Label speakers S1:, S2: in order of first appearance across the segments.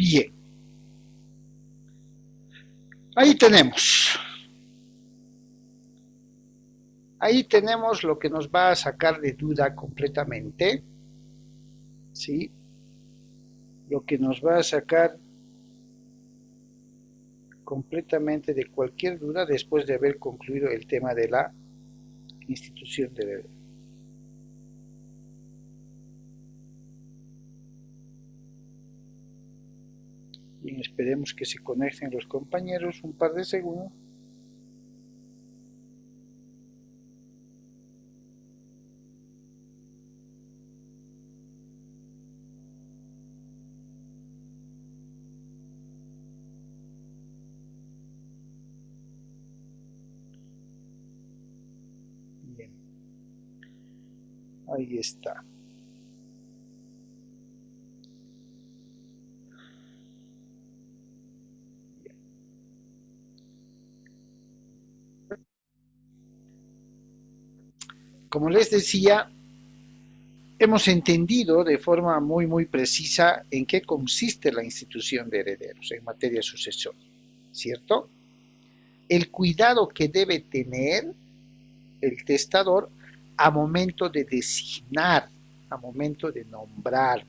S1: Bien, ahí tenemos. Ahí tenemos lo que nos va a sacar de duda completamente, ¿sí? Lo que nos va a sacar completamente de cualquier duda después de haber concluido el tema de la institución de heredero. Bien, esperemos que se conecten los compañeros un par de segundos. Bien, ahí está. Como les decía, hemos entendido de forma muy precisa en qué consiste la institución de herederos en materia sucesoria, ¿cierto? El cuidado que debe tener el testador a momento de designar, a momento de nombrar,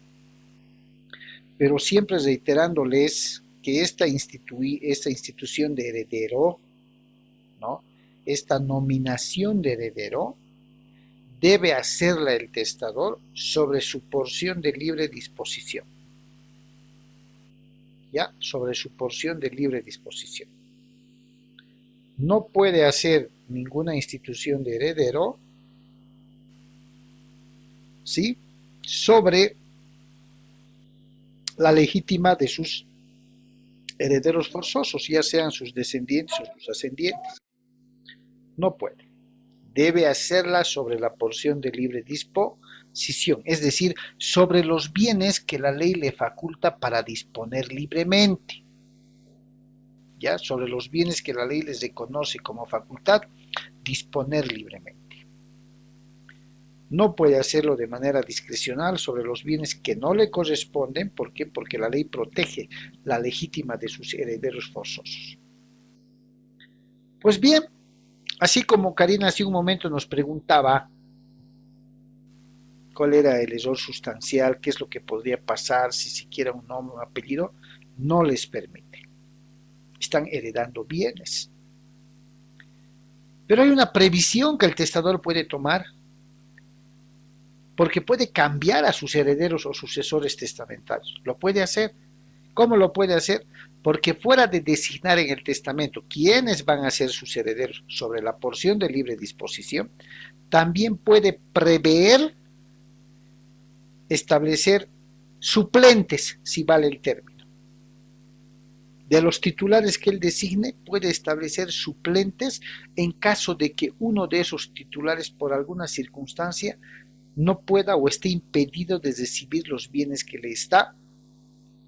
S1: pero siempre reiterándoles que esta institución de heredero, ¿no? Esta nominación de heredero, debe hacerla el testador sobre su porción de libre disposición. ¿Ya? Sobre su porción de libre disposición. No puede hacer ninguna institución de heredero, ¿sí? Sobre la legítima de sus herederos forzosos, ya sean sus descendientes o sus ascendientes. No puede. Debe hacerla sobre la porción de libre disposición, es decir, sobre los bienes que la ley le faculta para disponer libremente. ¿Ya? Sobre los bienes que la ley les reconoce como facultad, disponer libremente. No puede hacerlo de manera discrecional sobre los bienes que no le corresponden. ¿Por qué? Porque la ley protege la legítima de sus herederos forzosos. Pues bien, así como Karina hace un momento nos preguntaba cuál era el error sustancial, qué es lo que podría pasar si siquiera un nombre o un apellido, no les permite. Están heredando bienes. Pero hay una previsión que el testador puede tomar, porque puede cambiar a sus herederos o sucesores testamentarios. Lo puede hacer. ¿Cómo lo puede hacer? Porque fuera de designar en el testamento quiénes van a ser sus herederos sobre la porción de libre disposición, también puede prever establecer suplentes, si vale el término. De los titulares que él designe, puede establecer suplentes en caso de que uno de esos titulares, por alguna circunstancia, no pueda o esté impedido de recibir los bienes que le está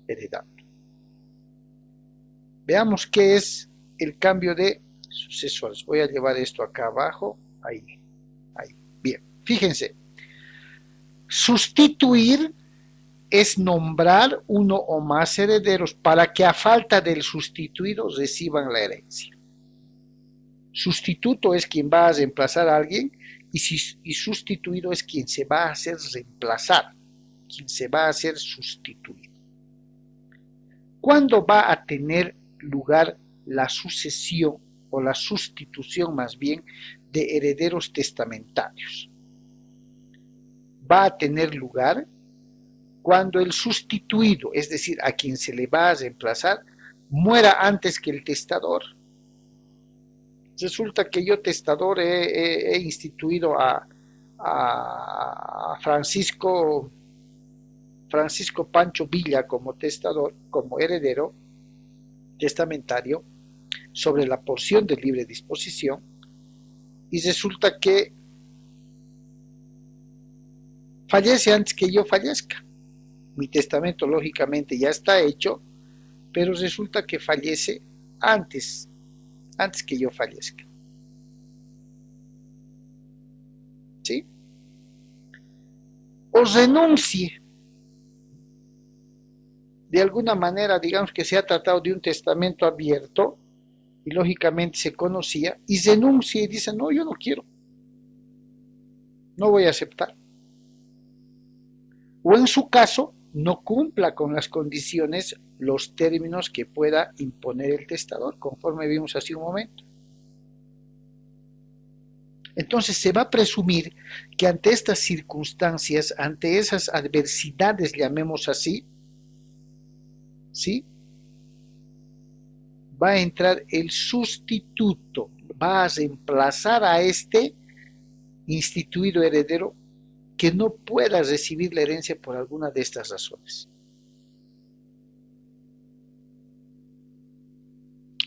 S1: heredando. Veamos qué es el cambio de sucesores. Voy a llevar esto acá abajo. Ahí. Bien, fíjense. Sustituir es nombrar uno o más herederos para que a falta del sustituido reciban la herencia. Sustituto es quien va a reemplazar a alguien y sustituido es quien se va a hacer reemplazar, quien se va a hacer sustituido. ¿Cuándo va a tener lugar la sucesión o la sustitución más bien de herederos testamentarios? Va a tener lugar cuando el sustituido, es decir, a quien se le va a reemplazar, muera antes que el testador. Resulta que yo testador he instituido a Francisco Pancho Villa como testador, como heredero testamentario, sobre la porción de libre disposición, y resulta que fallece antes que yo fallezca. Mi testamento lógicamente ya está hecho, pero resulta que fallece antes que yo fallezca. ¿Sí? O renuncie de alguna manera, digamos que se ha tratado de un testamento abierto, y lógicamente se conocía, y renuncia y dice, no, yo no quiero, no voy a aceptar. O en su caso, no cumpla con las condiciones, los términos que pueda imponer el testador, conforme vimos hace un momento. Entonces se va a presumir que ante estas circunstancias, ante esas adversidades, llamemos así, ¿sí?, va a entrar el sustituto, va a reemplazar a este instituido heredero que no pueda recibir la herencia por alguna de estas razones.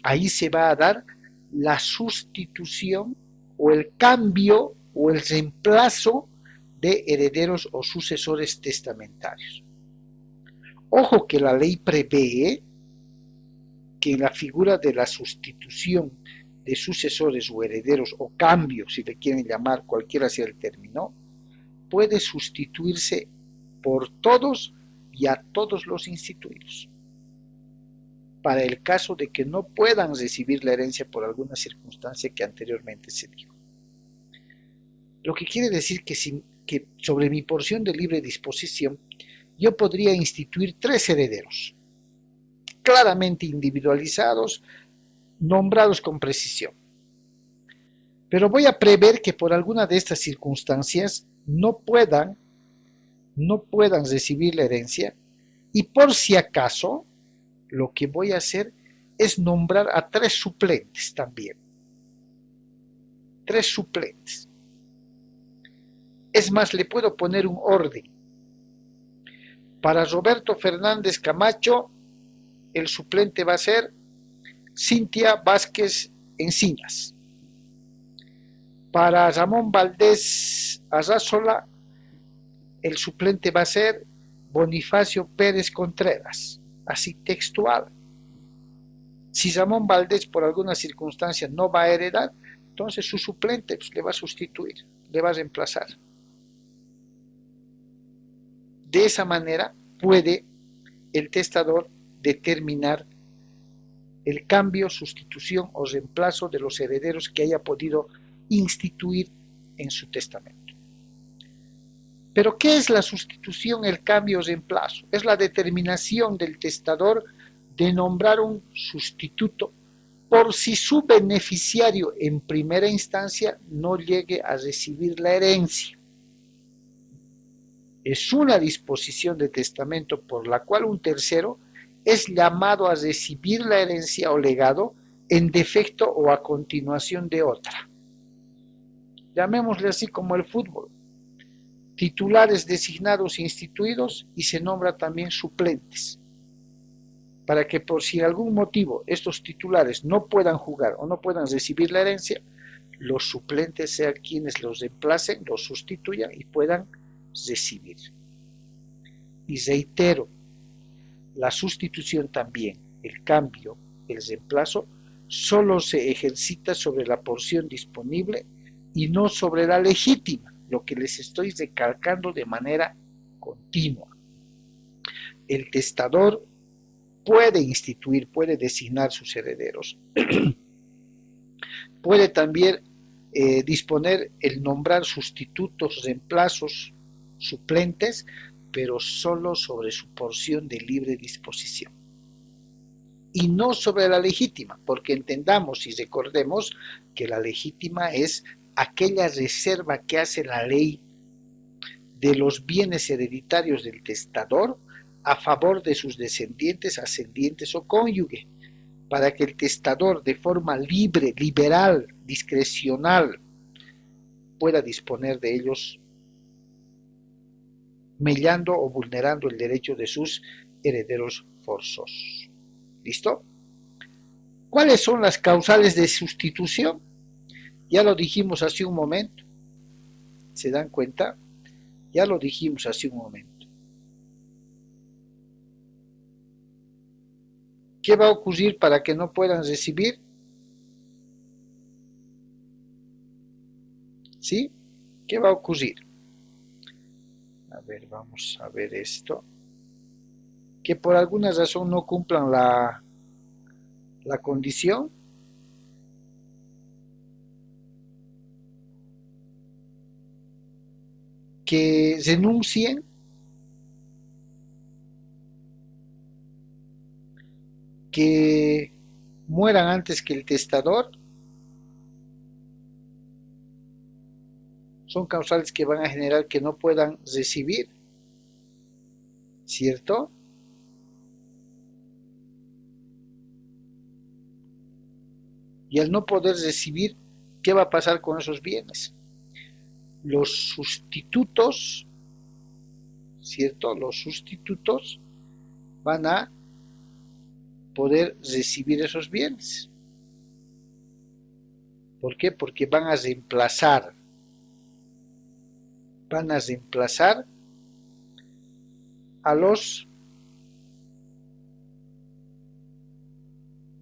S1: Ahí se va a dar la sustitución o el cambio o el reemplazo de herederos o sucesores testamentarios. Ojo que la ley prevé que en la figura de la sustitución de sucesores o herederos o cambio, si le quieren llamar, cualquiera sea el término, puede sustituirse por todos y a todos los instituidos, para el caso de que no puedan recibir la herencia por alguna circunstancia que anteriormente se dijo. Lo que quiere decir que sobre mi porción de libre disposición, yo podría instituir 3 herederos, claramente individualizados, nombrados con precisión. Pero voy a prever que por alguna de estas circunstancias no puedan recibir la herencia, y por si acaso, lo que voy a hacer es nombrar a 3 suplentes también. 3 suplentes. Es más, le puedo poner un orden. Para Roberto Fernández Camacho, el suplente va a ser Cintia Vázquez Encinas. Para Ramón Valdés Arrazola, el suplente va a ser Bonifacio Pérez Contreras, así textual. Si Ramón Valdés por alguna circunstancia no va a heredar, entonces su suplente pues, le va a sustituir, le va a reemplazar. De esa manera puede el testador determinar el cambio, sustitución o reemplazo de los herederos que haya podido instituir en su testamento. Pero ¿qué es la sustitución, el cambio o reemplazo? Es la determinación del testador de nombrar un sustituto por si su beneficiario en primera instancia no llegue a recibir la herencia. Es una disposición de testamento por la cual un tercero es llamado a recibir la herencia o legado en defecto o a continuación de otra. Llamémosle así como el fútbol. Titulares designados e instituidos, y se nombra también suplentes, para que por si algún motivo estos titulares no puedan jugar o no puedan recibir la herencia, los suplentes sean quienes los reemplacen, los sustituyan y puedan recibir. Y reitero, la sustitución también, el cambio, el reemplazo, solo se ejercita sobre la porción disponible y no sobre la legítima, lo que les estoy recalcando de manera continua. El testador puede instituir, puede designar sus herederos, puede también disponer el nombrar sustitutos, reemplazos, suplentes, pero solo sobre su porción de libre disposición y no sobre la legítima, porque entendamos y recordemos que la legítima es aquella reserva que hace la ley de los bienes hereditarios del testador a favor de sus descendientes, ascendientes o cónyuge, para que el testador de forma libre, liberal, discrecional, pueda disponer de ellos, mellando o vulnerando el derecho de sus herederos forzosos. ¿Listo? ¿Cuáles son las causales de sustitución? Ya lo dijimos hace un momento. ¿Se dan cuenta? Ya lo dijimos hace un momento. ¿Qué va a ocurrir para que no puedan recibir? ¿Sí? ¿Qué va a ocurrir? A ver, vamos a ver esto. que por alguna razón no cumplan la condición, que renuncien, que mueran antes que el testador, son causales que van a generar que no puedan recibir, ¿cierto? Y al no poder recibir, ¿qué va a pasar con esos bienes? Los sustitutos, ¿cierto? Los sustitutos van a poder recibir esos bienes. ¿Por qué? Porque van a reemplazar a los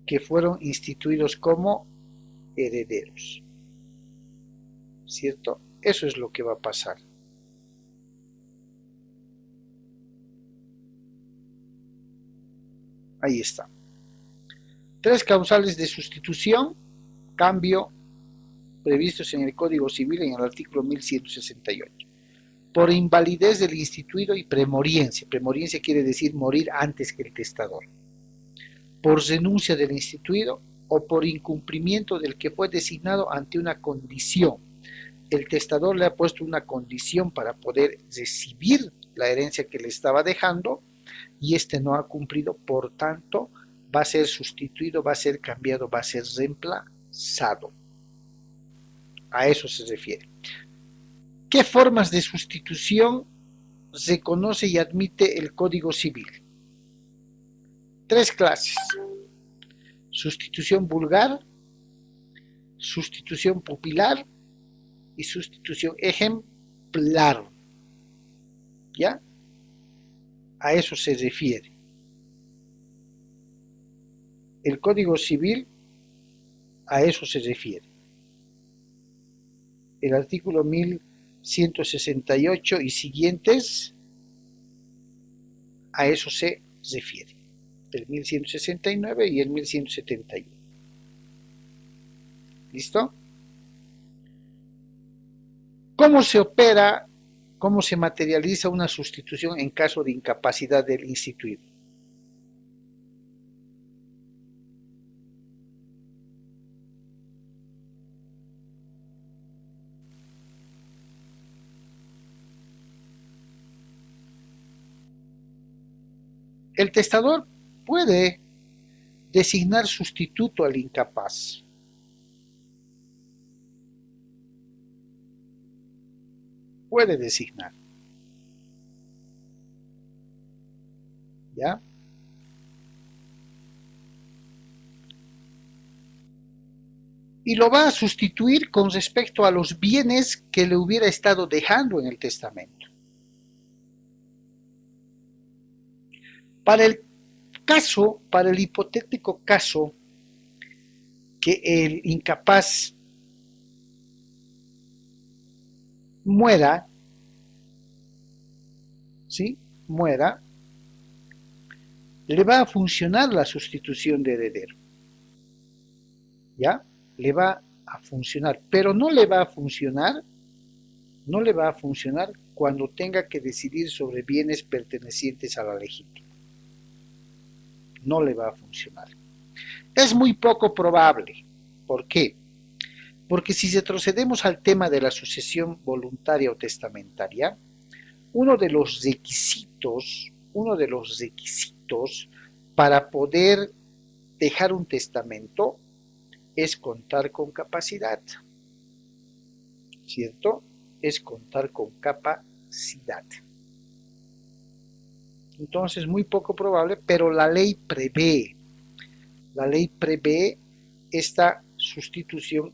S1: que fueron instituidos como herederos, ¿cierto? Eso es lo que va a pasar. Ahí está. 3 causales de sustitución, cambio, previstos en el Código Civil en el artículo 1168. Por invalidez del instituido y premoriencia. Premoriencia quiere decir morir antes que el testador. Por renuncia del instituido o por incumplimiento del que fue designado ante una condición. El testador le ha puesto una condición para poder recibir la herencia que le estaba dejando y este no ha cumplido, por tanto va a ser sustituido, va a ser cambiado, va a ser reemplazado. A eso se refiere. ¿Qué formas de sustitución reconoce y admite el Código Civil? 3 clases. Sustitución vulgar, sustitución pupilar y sustitución ejemplar. ¿Ya? A eso se refiere. El Código Civil a eso se refiere. El artículo 1168 y siguientes a eso se refiere. El 1169 y el 1171. ¿Listo? ¿Cómo se opera, cómo se materializa una sustitución en caso de incapacidad del instituido? El testador puede designar sustituto al incapaz. Puede designar. ¿Ya? Y lo va a sustituir con respecto a los bienes que le hubiera estado dejando en el testamento. Para el hipotético caso que el incapaz muera, ¿sí? Muera, le va a funcionar la sustitución de heredero. ¿Ya? Le va a funcionar, pero no le va a funcionar cuando tenga que decidir sobre bienes pertenecientes a la legítima. No le va a funcionar. Es muy poco probable. ¿Por qué? Porque si retrocedemos al tema de la sucesión voluntaria o testamentaria, uno de los requisitos para poder dejar un testamento es contar con capacidad, ¿cierto? Es contar con capacidad. Entonces, muy poco probable, pero la ley prevé esta sustitución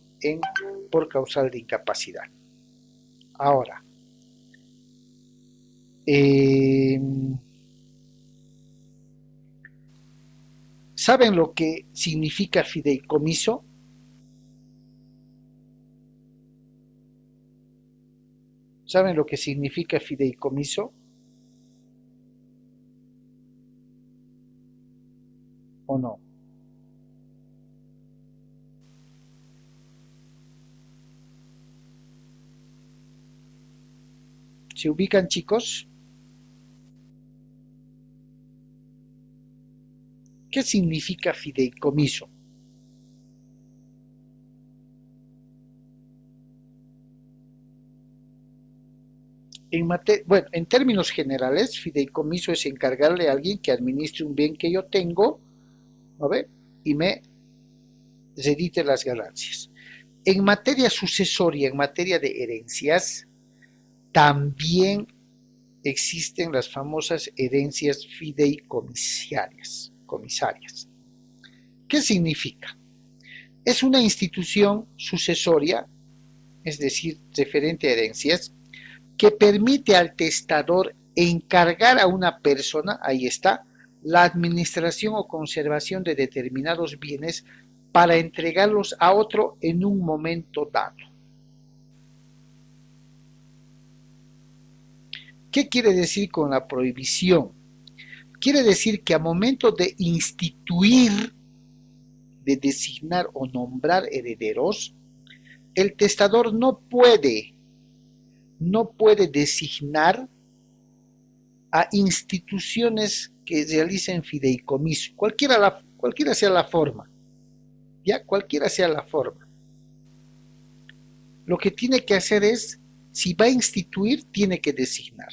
S1: por causal de incapacidad. Ahora, ¿saben lo que significa fideicomiso? ¿Saben lo que significa fideicomiso? ¿O no? ¿Se ubican, chicos? ¿Qué significa fideicomiso? Bueno, en términos generales, fideicomiso es encargarle a alguien que administre un bien que yo tengo, ¿no ve? Y me redite las ganancias. En materia sucesoria, en materia de herencias, también existen las famosas herencias fideicomisarias. ¿Qué significa? Es una institución sucesoria, es decir, referente a herencias, que permite al testador encargar a una persona, ahí está, la administración o conservación de determinados bienes para entregarlos a otro en un momento dado. ¿Qué quiere decir con la prohibición? Quiere decir que a momento de instituir, de designar o nombrar herederos, el testador no puede designar a instituciones que realicen fideicomiso, cualquiera sea la forma, ya cualquiera sea la forma. Lo que tiene que hacer es, si va a instituir, tiene que designar.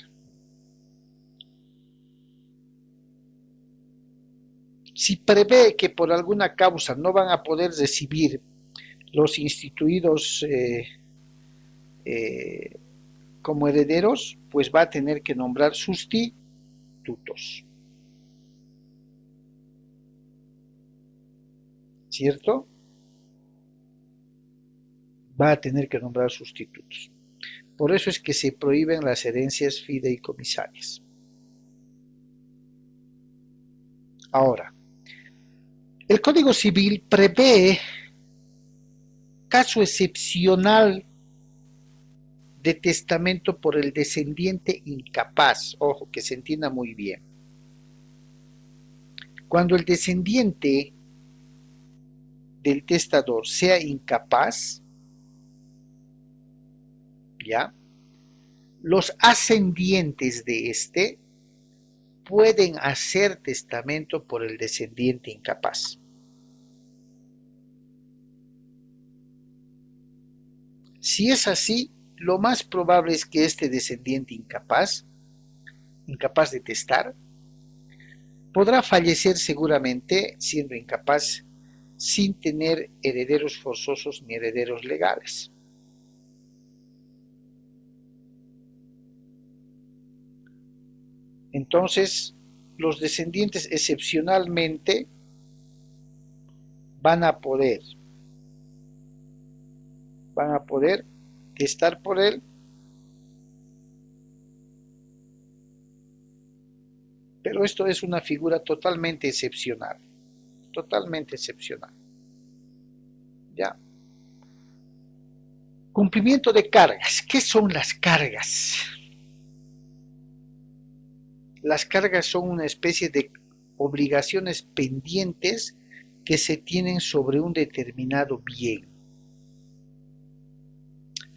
S1: Si prevé que por alguna causa no van a poder recibir los instituidos como herederos, pues va a tener que nombrar sustitutos. ¿Cierto? Va a tener que nombrar sustitutos. Por eso es que se prohíben las herencias fideicomisarias. Ahora, el Código Civil prevé caso excepcional de testamento por el descendiente incapaz. Ojo, que se entienda muy bien. Cuando el descendiente del testador sea incapaz, ¿ya? Los ascendientes de este pueden hacer testamento por el descendiente incapaz. Si es así, lo más probable es que este descendiente incapaz de testar, podrá fallecer seguramente siendo incapaz sin tener herederos forzosos ni herederos legales. Entonces, los descendientes excepcionalmente van a poder testar por él, pero esto es una figura totalmente excepcional, ¿ya? Cumplimiento de cargas. ¿Qué son las cargas? Las cargas son una especie de obligaciones pendientes que se tienen sobre un determinado bien.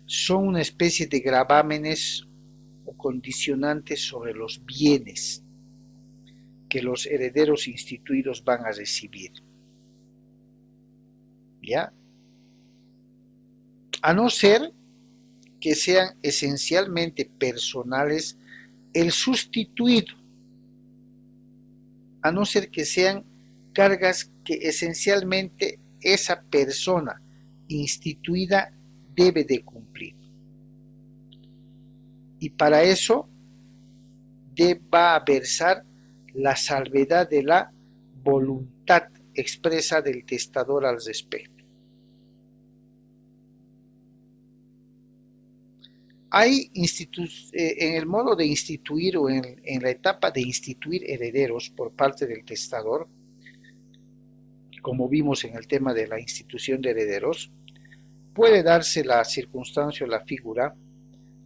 S1: Son una especie de gravámenes o condicionantes sobre los bienes que los herederos instituidos van a recibir. ¿Ya? A no ser que sean esencialmente personales, el sustituido, a no ser que sean cargas que esencialmente esa persona instituida debe de cumplir. Y para eso va a versar la salvedad de la voluntad expresa del testador al respecto. Hay en el modo de instituir o en la etapa de instituir herederos por parte del testador, como vimos en el tema de la institución de herederos, puede darse la circunstancia o la figura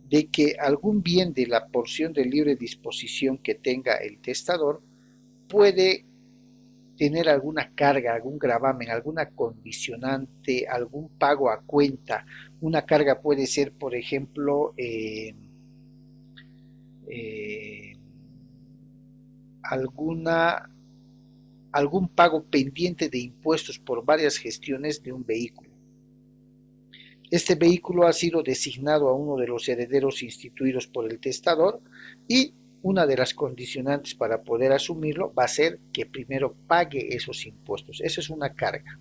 S1: de que algún bien de la porción de libre disposición que tenga el testador puede tener alguna carga, algún gravamen, alguna condicionante, algún pago a cuenta. Una carga puede ser, por ejemplo, eh, alguna, algún pago pendiente de impuestos por varias gestiones de un vehículo. Este vehículo ha sido designado a uno de los herederos instituidos por el testador y una de las condicionantes para poder asumirlo va a ser que primero pague esos impuestos. Eso es una carga.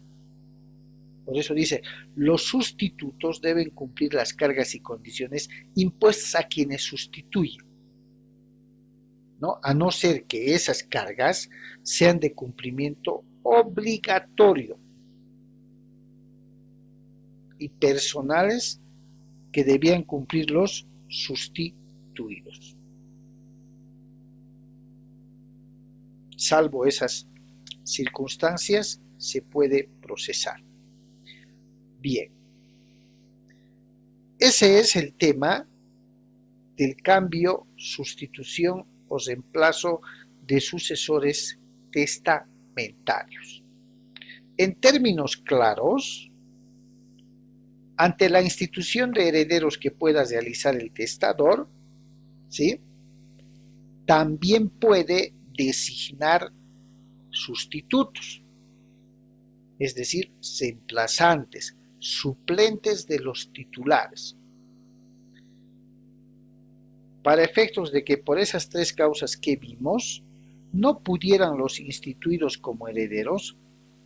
S1: Por eso dice, los sustitutos deben cumplir las cargas y condiciones impuestas a quienes sustituyen, ¿no? A no ser que esas cargas sean de cumplimiento obligatorio y personales que debían cumplir los sustituidos. Salvo esas circunstancias, se puede procesar. Bien, ese es el tema del cambio, sustitución o reemplazo de sucesores testamentarios. En términos claros, ante la institución de herederos que pueda realizar el testador, ¿sí?, también puede designar sustitutos, es decir, reemplazantes, suplentes de los titulares, para efectos de que por esas tres causas que vimos, no pudieran los instituidos como herederos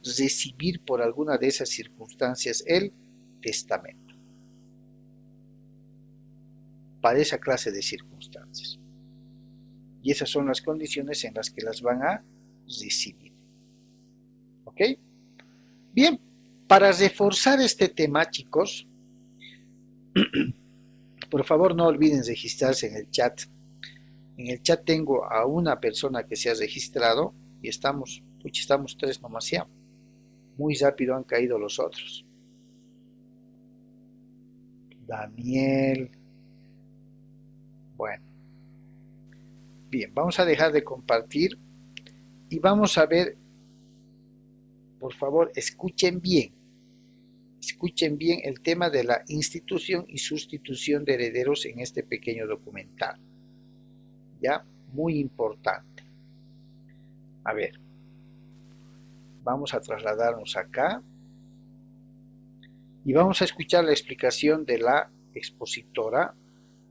S1: recibir por alguna de esas circunstancias el testamento. Para esa clase de circunstancias. Y esas son las condiciones en las que las van a recibir. ¿Ok? Bien, para reforzar este tema, chicos, por favor no olviden registrarse en el chat. En el chat tengo a una persona que se ha registrado y estamos tres nomás ya. Muy rápido han caído los otros. Daniel. Bueno. Bien, vamos a dejar de compartir y vamos a ver, por favor, escuchen bien el tema de la institución y sustitución de herederos en este pequeño documental. ¿Ya? Muy importante. A ver, vamos a trasladarnos acá y vamos a escuchar la explicación de la expositora.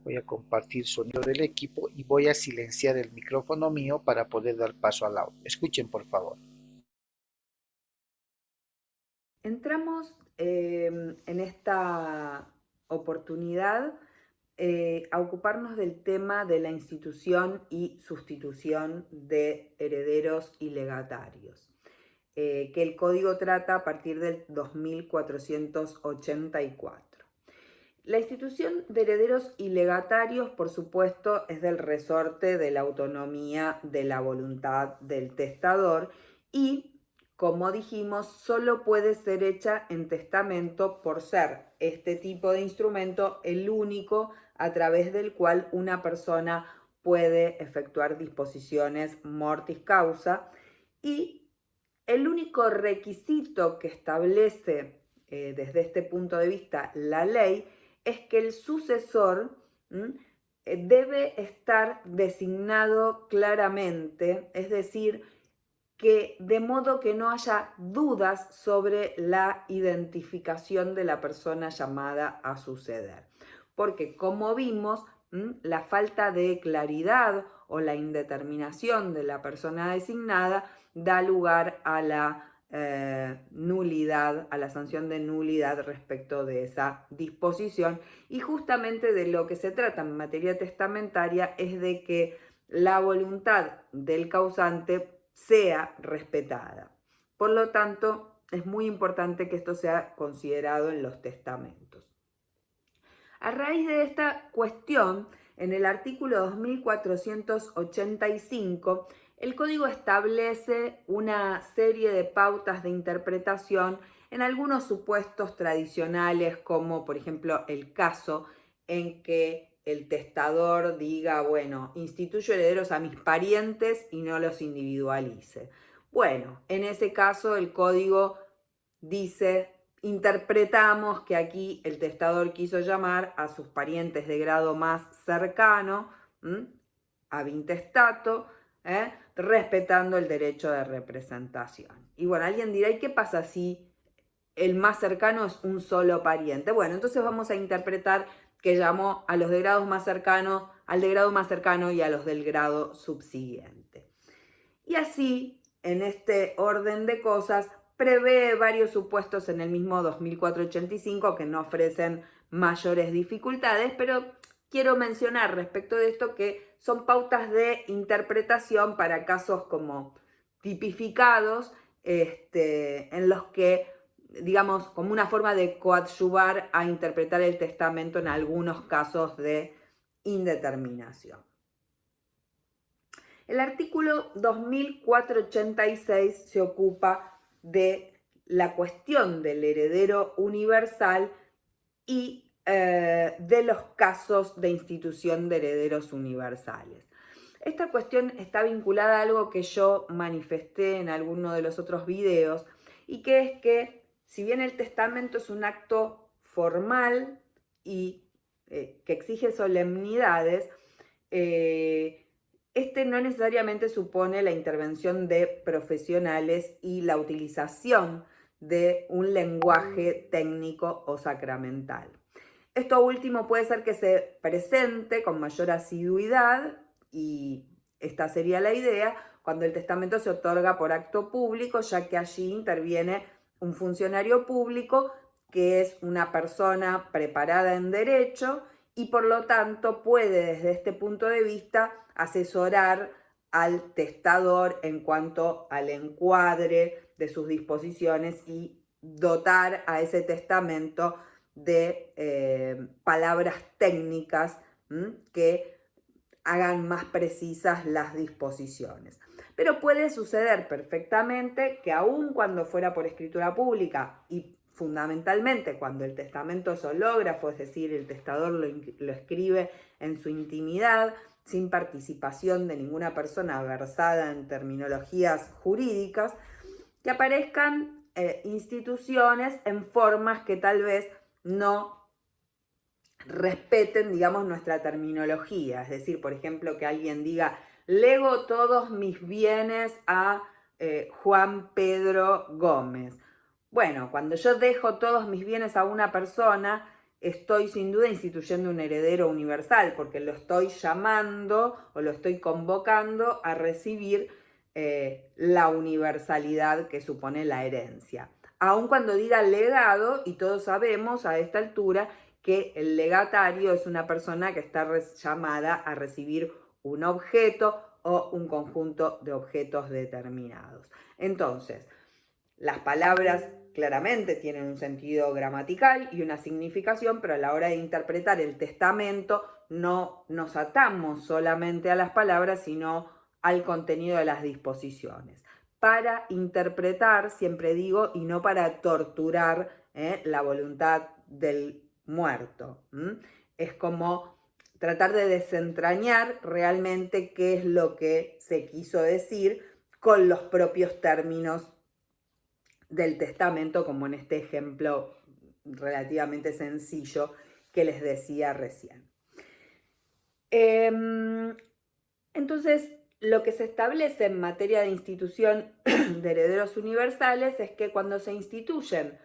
S1: Voy a compartir sonido del equipo y voy a silenciar el micrófono mío para poder dar paso al audio. Escuchen, por favor.
S2: Entramos en esta oportunidad a ocuparnos del tema de la institución y sustitución de herederos y legatarios, que el Código trata a partir del 2484. La institución de herederos y legatarios, por supuesto, es del resorte de la autonomía de la voluntad del testador y, como dijimos, solo puede ser hecha en testamento por ser este tipo de instrumento el único a través del cual una persona puede efectuar disposiciones mortis causa, y el único requisito que establece desde este punto de vista la ley es que el sucesor debe estar designado claramente, es decir, que de modo que no haya dudas sobre la identificación de la persona llamada a suceder. Porque como vimos, la falta de claridad o la indeterminación de la persona designada da lugar a la nulidad, a la sanción de nulidad respecto de esa disposición, y justamente de lo que se trata en materia testamentaria es de que la voluntad del causante sea respetada. Por lo tanto, es muy importante que esto sea considerado en los testamentos. A raíz de esta cuestión, en el artículo 2485, el Código establece una serie de pautas de interpretación en algunos supuestos tradicionales, como por ejemplo el caso en que el testador diga, bueno, instituyo herederos a mis parientes y no los individualice. Bueno, en ese caso el código dice, interpretamos que aquí el testador quiso llamar a sus parientes de grado más cercano, ab intestato, respetando el derecho de representación. Y bueno, alguien dirá, ¿y qué pasa si el más cercano es un solo pariente? Bueno, entonces vamos a interpretar que llamó a los de grados más cercanos, al de grado más cercano y a los del grado subsiguiente. Y así, en este orden de cosas, prevé varios supuestos en el mismo 2485 que no ofrecen mayores dificultades, pero quiero mencionar respecto de esto que son pautas de interpretación para casos como tipificados, en los que, digamos, como una forma de coadyuvar a interpretar el testamento en algunos casos de indeterminación. El artículo 2486 se ocupa de la cuestión del heredero universal y de los casos de institución de herederos universales. Esta cuestión está vinculada a algo que yo manifesté en alguno de los otros videos, y que es que, si bien el testamento es un acto formal y que exige solemnidades, este no necesariamente supone la intervención de profesionales y la utilización de un lenguaje técnico o sacramental. Esto último puede ser que se presente con mayor asiduidad, y esta sería la idea, cuando el testamento se otorga por acto público, ya que allí interviene un funcionario público que es una persona preparada en derecho y por lo tanto puede, desde este punto de vista, asesorar al testador en cuanto al encuadre de sus disposiciones y dotar a ese testamento de palabras técnicas que hagan más precisas las disposiciones. Pero puede suceder perfectamente que aun cuando fuera por escritura pública y fundamentalmente cuando el testamento es hológrafo, es decir, el testador lo escribe en su intimidad, sin participación de ninguna persona versada en terminologías jurídicas, que aparezcan instituciones en formas que tal vez no respeten, digamos, nuestra terminología. Es decir, por ejemplo, que alguien diga, lego todos mis bienes a Juan Pedro Gómez. Bueno, cuando yo dejo todos mis bienes a una persona, estoy sin duda instituyendo un heredero universal, porque lo estoy llamando o lo estoy convocando a recibir la universalidad que supone la herencia. Aun cuando diga legado, y todos sabemos a esta altura que el legatario es una persona que está llamada a recibir un objeto o un conjunto de objetos determinados. Entonces, las palabras claramente tienen un sentido gramatical y una significación, pero a la hora de interpretar el testamento no nos atamos solamente a las palabras, sino al contenido de las disposiciones. Para interpretar, siempre digo, y no para torturar la voluntad del muerto. Es como tratar de desentrañar realmente qué es lo que se quiso decir con los propios términos del testamento, como en este ejemplo relativamente sencillo que les decía recién. Entonces, lo que se establece en materia de institución de herederos universales es que cuando se instituyen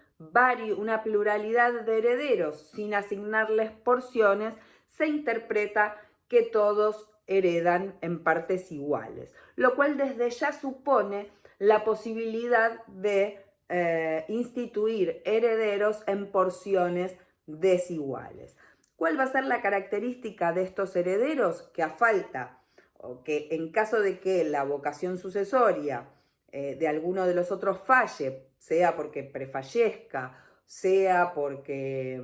S2: una pluralidad de herederos sin asignarles porciones, se interpreta que todos heredan en partes iguales, lo cual desde ya supone la posibilidad de instituir herederos en porciones desiguales. ¿Cuál va a ser la característica de estos herederos? Que a falta, o que en caso de que la vocación sucesoria de alguno de los otros falle, sea porque prefallezca, sea porque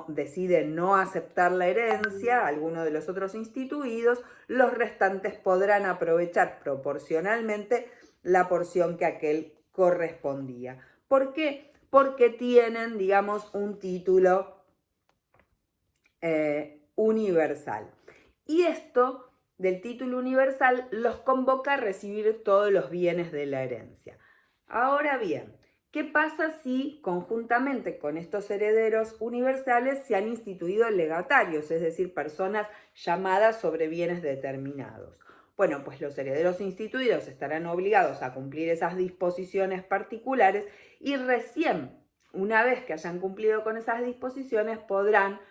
S2: decide no aceptar la herencia, alguno de los otros instituidos, los restantes podrán aprovechar proporcionalmente la porción que a aquel correspondía. ¿Por qué? Porque tienen, digamos, un título universal. Y esto del título universal los convoca a recibir todos los bienes de la herencia. Ahora bien, ¿qué pasa si conjuntamente con estos herederos universales se han instituido legatarios, es decir, personas llamadas sobre bienes determinados? Bueno, pues los herederos instituidos estarán obligados a cumplir esas disposiciones particulares y recién, una vez que hayan cumplido con esas disposiciones, podrán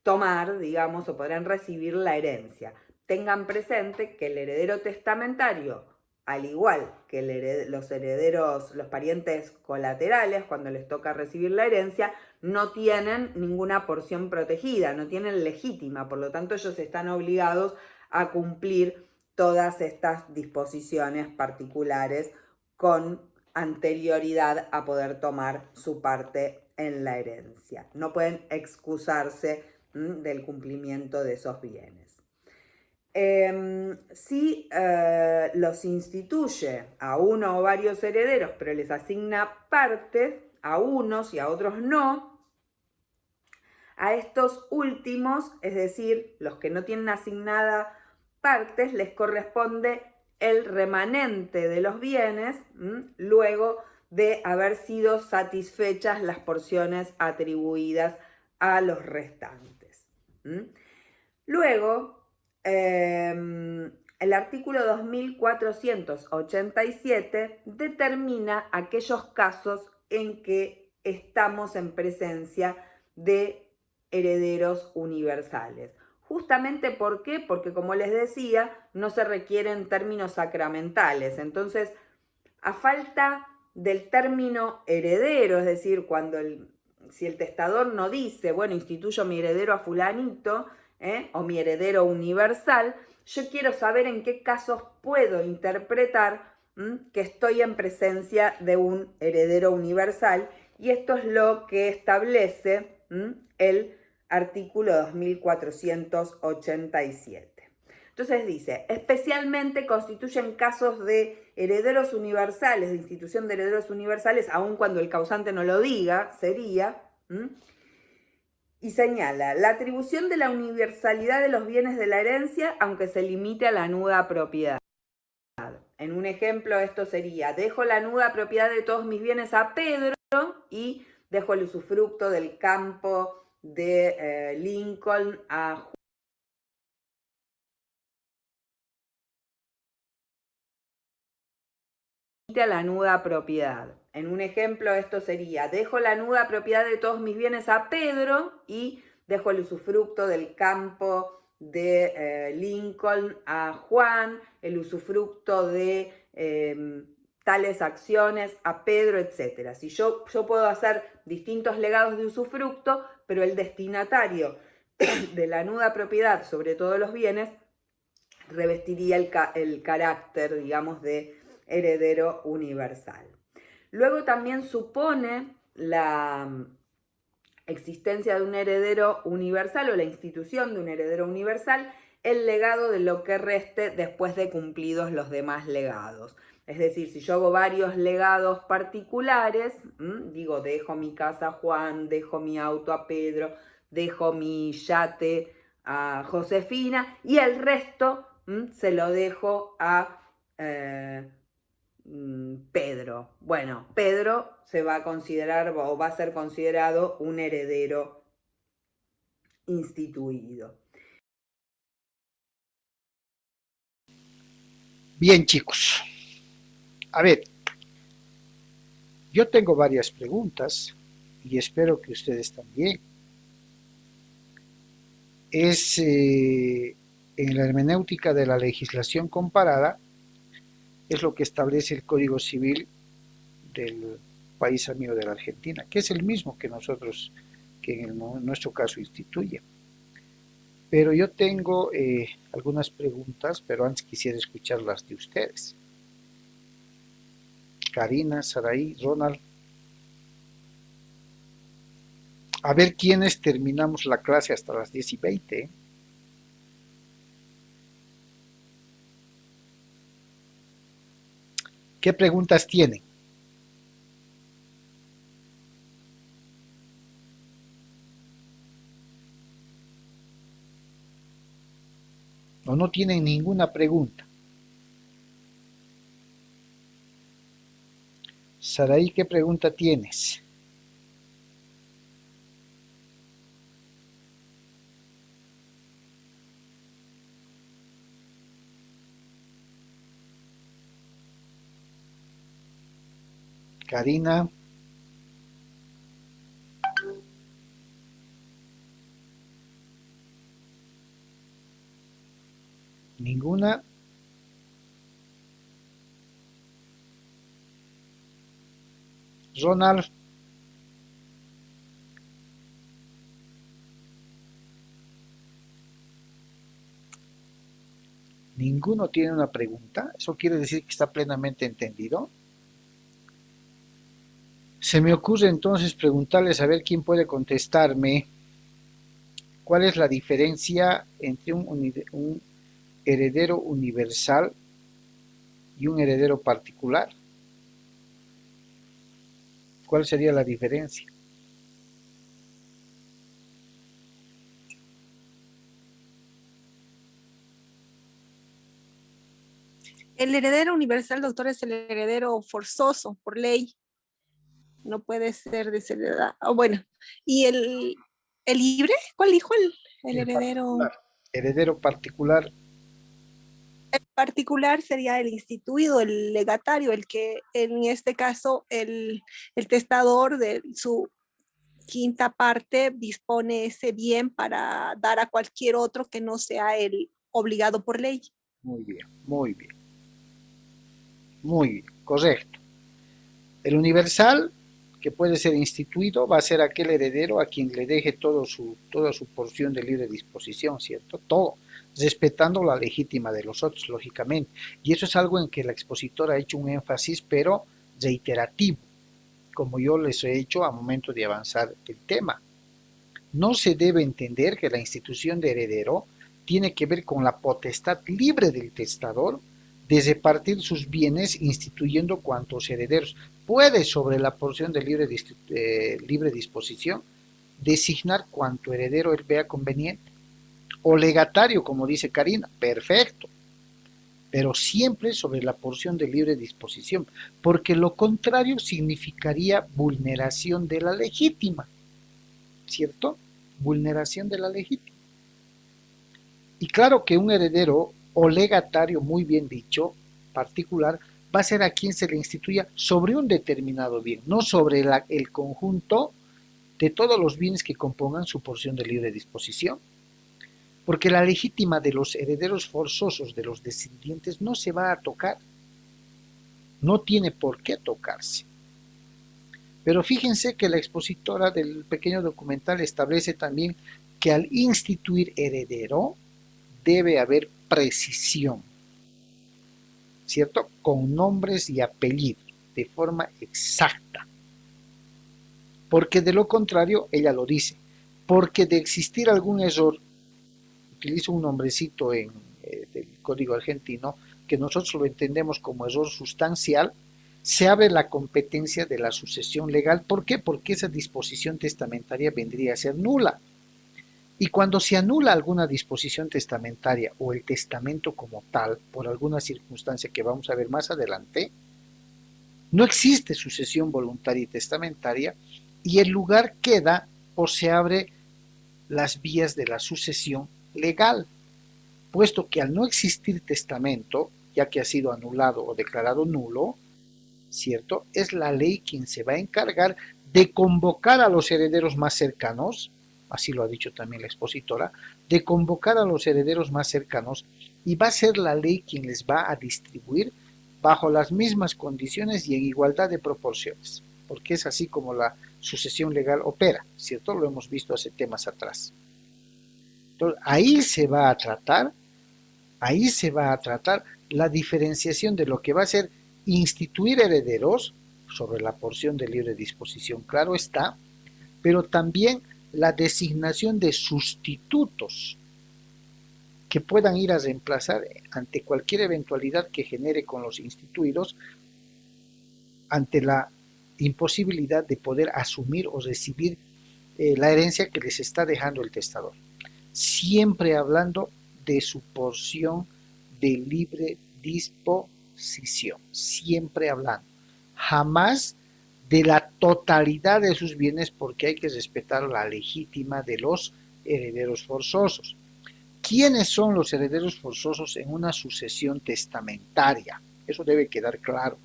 S2: tomar, digamos, o podrán recibir la herencia. Tengan presente que el heredero testamentario, al igual que los herederos, los parientes colaterales, cuando les toca recibir la herencia, no tienen ninguna porción protegida, no tienen legítima, por lo tanto ellos están obligados a cumplir todas estas disposiciones particulares con anterioridad a poder tomar su parte en la herencia. No pueden excusarse del cumplimiento de esos bienes. Si los instituye a uno o varios herederos, pero les asigna partes, a unos y a otros no, a estos últimos, es decir, los que no tienen asignada partes, les corresponde el remanente de los bienes luego de haber sido satisfechas las porciones atribuidas a los restantes. Luego, el artículo 2487 determina aquellos casos en que estamos en presencia de herederos universales. Justamente, ¿por qué? Porque, como les decía, no se requieren términos sacramentales. Entonces, a falta del término heredero, es decir, si el testador no dice, bueno, instituyo mi heredero a fulanito, o mi heredero universal, yo quiero saber en qué casos puedo interpretar que estoy en presencia de un heredero universal, y esto es lo que establece el artículo 2487. Entonces dice, especialmente constituyen casos de herederos universales, de institución de herederos universales, aun cuando el causante no lo diga, sería, y señala la atribución de la universalidad de los bienes de la herencia, aunque se limite a la nuda propiedad. En un ejemplo, esto sería, dejo la nuda propiedad de todos mis bienes a Pedro y dejo el usufructo del campo de Lincoln a la nuda propiedad. En un ejemplo, esto sería, dejo la nuda propiedad de todos mis bienes a Pedro y dejo el usufructo del campo de Lincoln a Juan, el usufructo de tales acciones a Pedro, etc. Si yo puedo hacer distintos legados de usufructo, pero el destinatario de la nuda propiedad sobre todos los bienes revestiría el carácter, digamos, de heredero universal. Luego también supone la existencia de un heredero universal o la institución de un heredero universal el legado de lo que reste después de cumplidos los demás legados. Es decir, si yo hago varios legados particulares, digo, dejo mi casa a Juan, dejo mi auto a Pedro, dejo mi yate a Josefina y el resto se lo dejo a Pedro. Bueno, Pedro se va a considerar o va a ser considerado un heredero instituido.
S1: Bien, chicos. A ver, yo tengo varias preguntas y espero que ustedes también. En la hermenéutica de la legislación comparada, es lo que establece el Código Civil del país amigo de la Argentina, que es el mismo que nosotros, que en nuestro caso instituye. Pero yo tengo algunas preguntas, pero antes quisiera escuchar las de ustedes. Karina, Saraí, Ronald. A ver quiénes terminamos la clase hasta las 10:20. ¿Qué preguntas tienen? ¿O no tienen ninguna pregunta? Saraí, ¿qué pregunta tienes? Karina. Ninguna. Ronald. Ninguno tiene una pregunta. Eso quiere decir que está plenamente entendido. Se me ocurre entonces preguntarles a ver quién puede contestarme. ¿Cuál es la diferencia entre un heredero universal y un heredero particular? ¿Cuál sería la diferencia?
S3: El heredero universal, doctor, es el heredero forzoso por ley. No puede ser desheredado. Oh, bueno, ¿y el libre? ¿Cuál dijo el heredero?
S1: Particular. Heredero particular.
S3: El particular sería el instituido, el legatario, el que en este caso el testador de su quinta parte dispone ese bien para dar a cualquier otro que no sea el obligado por ley.
S1: Muy bien, muy bien. Muy bien, correcto. El universal, que puede ser instituido, va a ser aquel heredero a quien le deje toda su porción de libre disposición, ¿cierto? Todo, respetando la legítima de los otros, lógicamente. Y eso es algo en que la expositora ha hecho un énfasis, pero reiterativo, como yo les he hecho a momento de avanzar el tema. No se debe entender que la institución de heredero tiene que ver con la potestad libre del testador de repartir sus bienes instituyendo cuantos herederos puede sobre la porción de libre disposición designar cuanto heredero él vea conveniente o legatario, como dice Karina, perfecto, pero siempre sobre la porción de libre disposición, porque lo contrario significaría vulneración de la legítima, ¿cierto? Vulneración de la legítima. Y claro que un heredero o legatario, muy bien dicho, particular, va a ser a quien se le instituya sobre un determinado bien, no sobre el conjunto de todos los bienes que compongan su porción de libre disposición. Porque la legítima de los herederos forzosos de los descendientes no se va a tocar, no tiene por qué tocarse. Pero fíjense que la expositora del pequeño documental establece también que al instituir heredero debe haber precisión, ¿cierto? Con nombres y apellidos, de forma exacta. Porque de lo contrario, ella lo dice, porque de existir algún error, utilizo un nombrecito del código argentino, que nosotros lo entendemos como error sustancial, se abre la competencia de la sucesión legal. ¿Por qué? Porque esa disposición testamentaria vendría a ser nula. Y cuando se anula alguna disposición testamentaria o el testamento como tal, por alguna circunstancia que vamos a ver más adelante, no existe sucesión voluntaria y testamentaria y el lugar queda o se abre las vías de la sucesión legal, puesto que al no existir testamento, ya que ha sido anulado o declarado nulo, ¿cierto? Es la ley quien se va a encargar de convocar a los herederos más cercanos, así lo ha dicho también la expositora, de convocar a los herederos más cercanos y va a ser la ley quien les va a distribuir bajo las mismas condiciones y en igualdad de proporciones, porque es así como la sucesión legal opera, ¿cierto? Lo hemos visto hace temas atrás. Entonces, ahí se va a tratar la diferenciación de lo que va a ser instituir herederos sobre la porción de libre disposición, claro está, pero también la designación de sustitutos que puedan ir a reemplazar ante cualquier eventualidad que genere con los instituidos, ante la imposibilidad de poder asumir o recibir la herencia que les está dejando el testador. Siempre hablando de su porción de libre disposición, siempre hablando, jamás de la totalidad de sus bienes, porque hay que respetar la legítima de los herederos forzosos. ¿Quiénes son los herederos forzosos en una sucesión testamentaria? Eso debe quedar claro.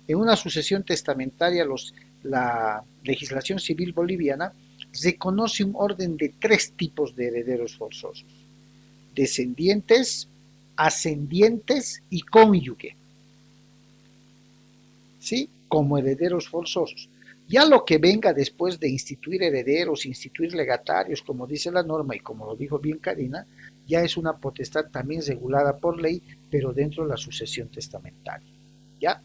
S1: En una sucesión testamentaria, la legislación civil boliviana reconoce un orden de 3 tipos de herederos forzosos: descendientes, ascendientes y cónyuge, ¿sí? Como herederos forzosos. Ya lo que venga después de instituir herederos, instituir legatarios, como dice la norma y como lo dijo bien Karina, ya es una potestad también regulada por ley, pero dentro de la sucesión testamentaria. ¿Ya?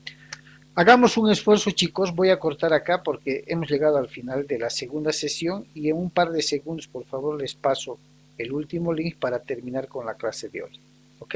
S1: Hagamos un esfuerzo, chicos. Voy a cortar acá porque hemos llegado al final de la segunda sesión y en un par de segundos, por favor, les paso el último link para terminar con la clase de hoy. ¿Ok?